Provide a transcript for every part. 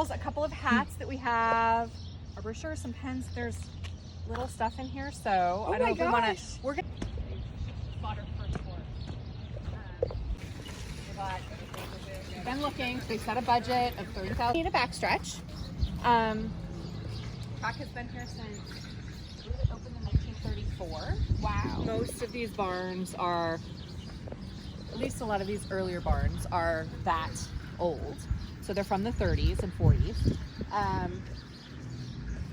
A couple of hats that we have, a brochure, some pens. There's little stuff in here, so I don't know if we want to. We're gonna bought our first horse. We've been looking. They set a budget of $30,000. Need a backstretch. Track has been here since it opened in 1934. Wow. Most of these barns are, at least a lot of these earlier barns are that old. So they're from the 30s and 40s.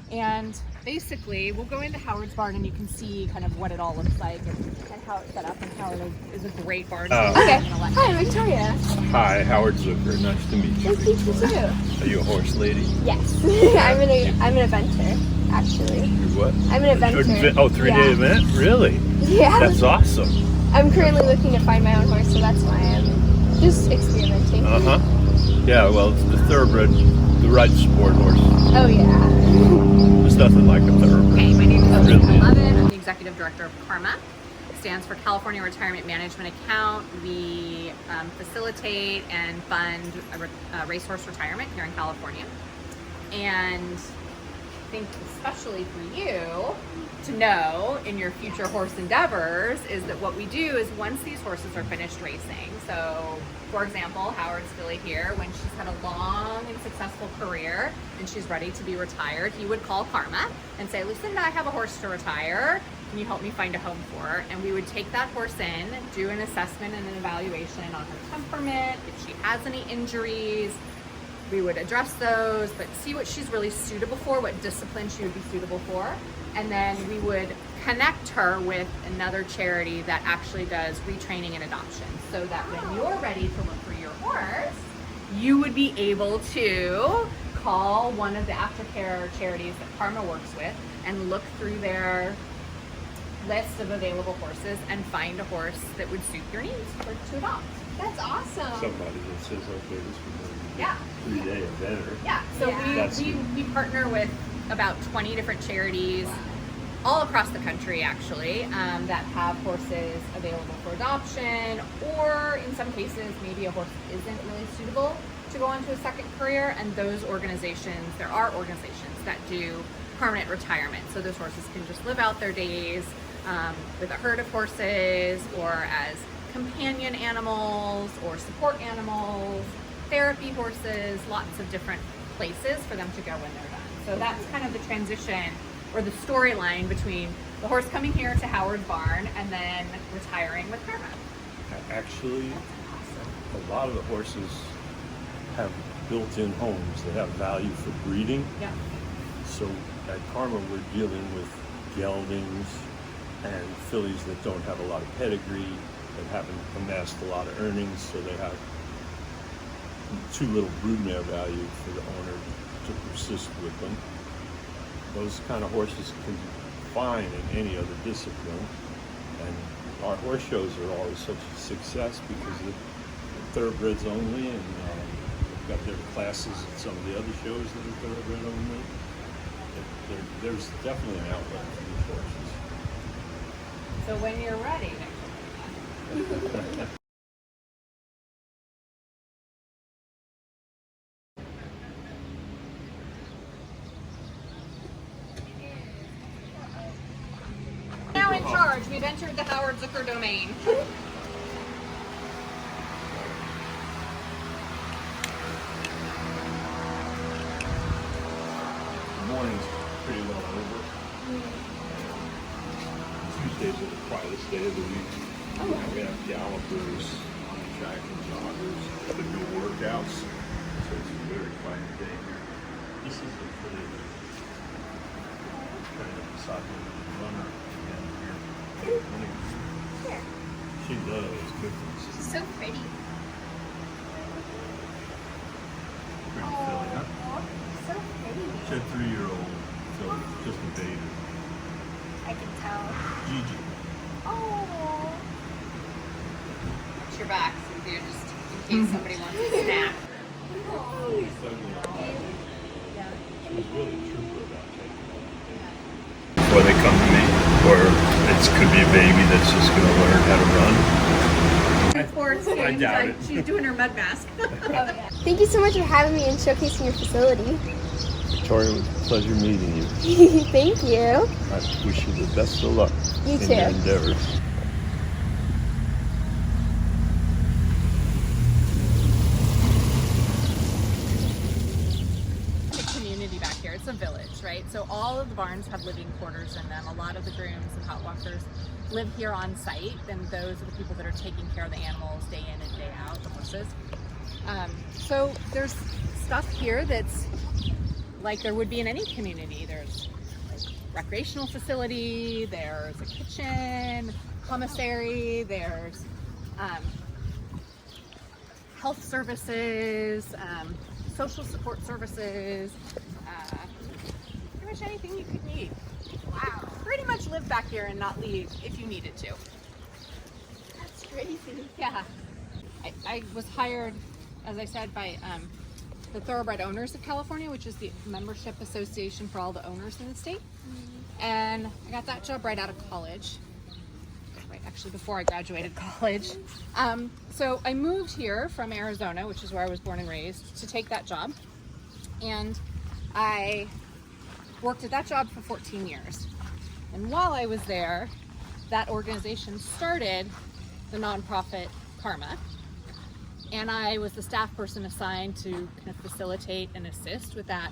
And basically, we'll go into Howard's barn and you can see kind of what it all looks like and how it's set up. And Howard is a great barn. Okay. Hi, Victoria. Hi, Howard Zucker. Nice to meet you. Nice to meet you too. Are you a horse lady? Yes. I'm an eventer, actually. You're what? I'm an eventer. Oh, 3-day event? Really? Yeah. That's awesome. I'm currently looking to find my own horse, so that's why I'm just experimenting. Uh-huh. Yeah, well, it's the Thoroughbred, the right sport horse. Oh, yeah. There's nothing like a Thoroughbred. Okay, my name is Really? Eleven. I'm the executive director of CARMA. It stands for California Retirement Management Account. We facilitate and fund a racehorse retirement here in California. And I think especially for you to know in your future horse endeavors is that what we do is once these horses are finished racing, so for example, Howard's filly here, when she's had a long and successful career and she's ready to be retired, he would call CARMA and say, Lucinda, I have a horse to retire. Can you help me find a home for her? And we would take that horse in, do an assessment and an evaluation on her temperament, if she has any injuries. We would address those, but see what she's really suitable for, what discipline she would be suitable for. And then we would connect her with another charity that actually does retraining and adoption, so that when you're ready to look for your horse, you would be able to call one of the aftercare charities that CARMA works with and look through their list of available horses and find a horse that would suit your needs to adopt. That's awesome. Somebody that says, okay, this is Yeah. 3-day eventer. Yeah, so we partner with about 20 different charities all across the country, actually, that have horses available for adoption, or in some cases, maybe a horse isn't really suitable to go on to a second career, and those organizations, there are organizations that do permanent retirement, so those horses can just live out their days with a herd of horses, or as companion animals, or support animals, therapy horses, lots of different places for them to go when they're done. So that's kind of the transition or the storyline between the horse coming here to Howard Barn and then retiring with CARMA. Actually, a lot of the horses have built-in homes that have value for breeding. Yeah. So at CARMA, we're dealing with geldings and fillies that don't have a lot of pedigree, that haven't amassed a lot of earnings, so they have too little broodmare value for the owner to persist with them. Those kind of horses can be fine in any other discipline, and our horse shows are always such a success because they're thoroughbreds only, and they've got their classes at some of the other shows that are thoroughbred only. There's definitely an outlet for these horses. So when you're ready, now in charge, we've entered the Howard Zucker domain. The morning's pretty well over. Tuesdays are the quietest day of the week. We have gallopers on the track and joggers, the new workouts. So it's a very quiet day here. This is the filly kind of beside me, the runner again here. Here. She loves cookies. She's so pretty. Pretty filly, huh? So pretty. She's a 3-year-old filly, just a baby. I can tell. Gigi. Oh. Watch your back, Cynthia, just in case somebody wants a snack. She's really a trooper about taking it. Before they come to me, or it could be a baby that's just going to learn how to run. Of course, yeah. I doubt it. She's doing her mud mask. Thank you so much for having me and showcasing your facility. Victoria, it was a pleasure meeting you. Thank you. I wish you the best of luck You in too. your endeavors. Community back here. It's a village, right? So all of the barns have living quarters in them. A lot of the grooms and hot walkers live here on site, and those are the people that are taking care of the animals day in and day out, the horses. So there's stuff here that's like there would be in any community. There's like recreational facility, there's a kitchen, commissary, there's health services, social support services, pretty much anything you could need. Wow. Pretty much live back here and not leave if you needed to. That's crazy. Yeah. I was hired, as I said, by the Thoroughbred Owners of California, which is the membership association for all the owners in the state. And I got that job right out of college. Right, actually before I graduated college. So I moved here from Arizona, which is where I was born and raised, to take that job. And I worked at that job for 14 years. And while I was there, that organization started the nonprofit CARMA. And I was the staff person assigned to kind of facilitate and assist with that,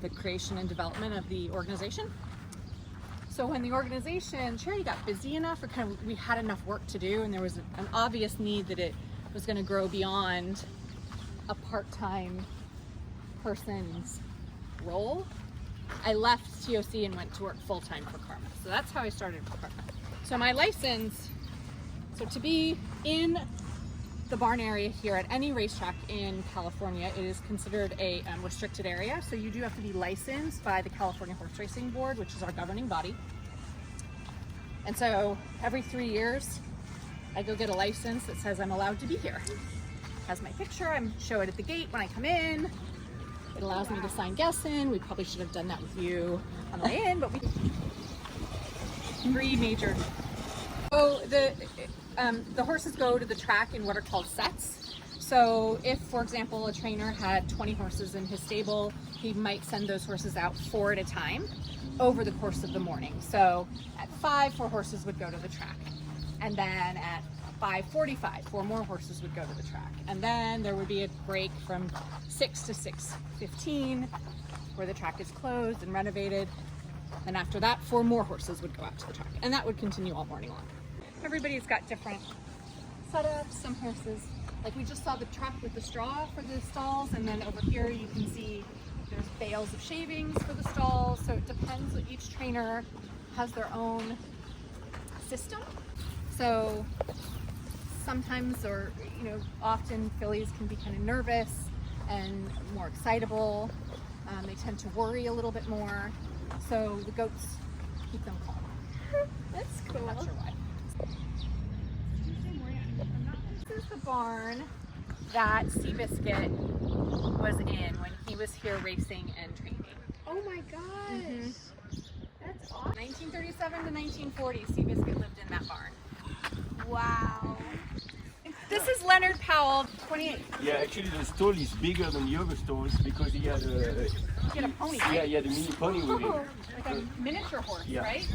the creation and development of the organization. So when the organization, charity got busy enough, or kind of we had enough work to do, and there was an obvious need that it was going to grow beyond a part-time person's role, I left TOC and went to work full-time for CARMA. So that's how I started with CARMA. So my license, so to be in the barn area here at any racetrack in California, it is considered a restricted area. So you do have to be licensed by the California Horse Racing Board, which is our governing body. And so every 3 years, I go get a license that says I'm allowed to be here. It has my picture, I show it at the gate when I come in. It allows me to sign guests in. We probably should have done that with you on the way in, but we 3 major. So the horses go to the track in what are called sets. So if, for example, a trainer had 20 horses in his stable, he might send those horses out 4 at a time over the course of the morning. So at 5, 4 horses would go to the track. And then at 5:45, 4 more horses would go to the track. And then there would be a break from 6 to 6:15 where the track is closed and renovated. And after that, 4 more horses would go out to the track. And that would continue all morning long. Everybody's got different setups. Some horses, like we just saw the truck with the straw for the stalls, and then over here you can see there's bales of shavings for the stalls. So it depends. Each trainer has their own system. So sometimes, or often fillies can be kind of nervous and more excitable. They tend to worry a little bit more. So the goats keep them calm. That's cool. I'm not sure why. This is the barn that Seabiscuit was in when he was here racing and training. Oh my gosh. That's awesome. 1937 to 1940, Seabiscuit lived in that barn. Wow. This is Leonard Powell, 28. Yeah, actually the stall is bigger than the other stalls because he had a He had a pony, yeah, right? he had a mini pony with him. Like a miniature horse, Yeah. right?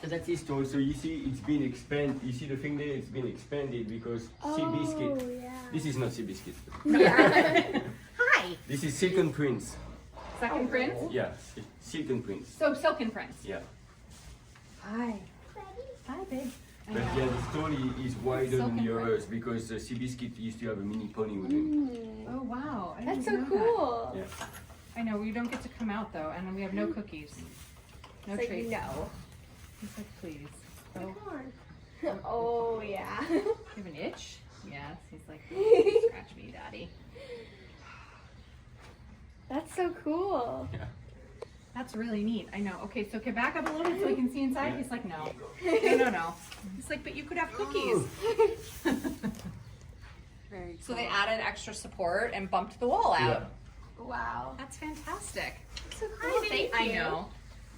So that's his stall. So you see, it's been expanded. You see the thing there? It's been expanded because Seabiscuit. yeah. This is not Seabiscuit. Yeah. Hi. This is Silken Prince. Second Prince. Yeah, Silken Prince. So Silken Prince. Yeah. Hi. Hi, babe. But yeah, the stall is wider than Silken the Prince. others because Seabiscuit used to have a mini pony with him. Oh wow. I That's so didn't know cool. Yeah. that. I know, we don't get to come out though, and we have no cookies. No It's like, treats. no. He's like, please. So, Come on. Oh yeah. you have an itch? Yes. He's like, scratch me, daddy. That's so cool. Yeah. That's really neat. I know. Okay, so can back up a little bit so we can see inside? He's like, no. No. He's like, but you could have cookies. Very excited. So they added extra support and bumped the wall out. Yeah. Wow. That's fantastic. That's so cool. Thank you. I know.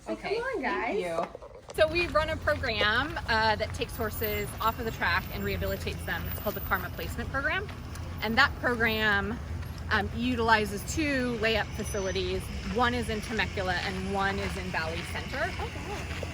So come on, guys. Thank you. So we run a program that takes horses off of the track and rehabilitates them. It's called the CARMA Placement Program. And that program utilizes 2 layup facilities. One is in Temecula and one is in Valley Center. Okay.